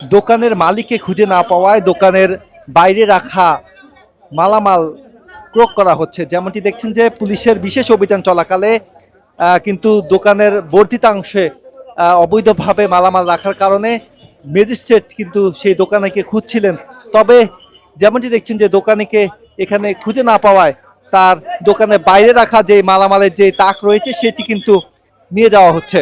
দোকানের মালিককে খুঁজে না পাওয়ায় দোকানের বাইরে রাখা মালামাল ক্রোক করা হচ্ছে। যেমনটি দেখছেন যে পুলিশের বিশেষ অভিযান চলাকালে কিন্তু দোকানের বর্ধিতাংশে অবৈধভাবে মালামাল রাখার কারণে ম্যাজিস্ট্রেট কিন্তু সেই দোকানিকে খুঁজছিলেন। তবে যেমনটি দেখছেন যে দোকানিকে এখানে খুঁজে না পাওয়ায় তার দোকানের বাইরে রাখা যে মালামালের যে তাক রয়েছে সেটি কিন্তু নিয়ে যাওয়া হচ্ছে।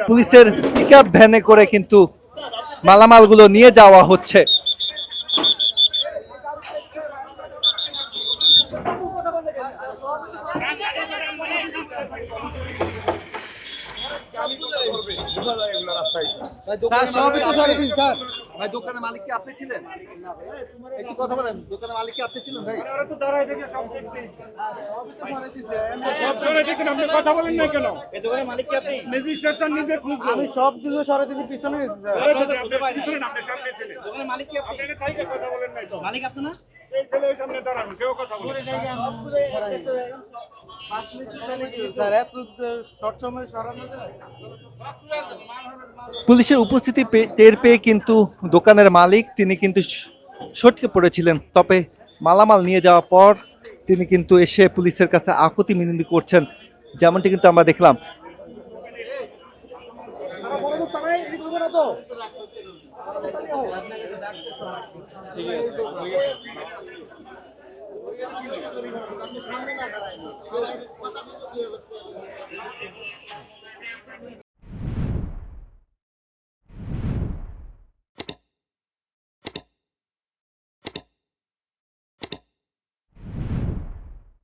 পুলিশের পিকআপ ভ্যানে করে কিন্তু মালামালগুলো নিয়ে যাওয়া হচ্ছে। ভাই দোকানের মালিক কি আপনি ছিলেন? একটু কথা বলেন, দোকানের মালিক কি আপনি ছিলেন ভাই? সব সরে দিতেন, আপনি কথা বলেন না কেন? এই দোকানের মালিক কি আপনি? ম্যাজিস্ট্রেট স্যার নিজে খুঁজলো। আমি সব কিছু সরাই দিয়েছি পিছনে। পিছনে আপনি সামনে ছিলেন। দোকানের মালিক কি আপনি? আপনি তাইকে কথা বলেন নাই তো। মালিক আপনি না? এই ছেলে ওই সামনে দাঁড়ানো, সেও কথা বলে। স্যার এত শর্ট সময় সরানো যায়? পুলিশের উপস্থিতি টের পেয়ে কিন্তু দোকানের মালিক তিনি কিন্তু সটকে পড়েছিলেন। তবে মালামাল নিয়ে যাওয়ার পর তিনি কিন্তু এসে পুলিশের কাছে আকুতি মিনতি করছেন, যেমনটি কিন্তু আমরা দেখলাম।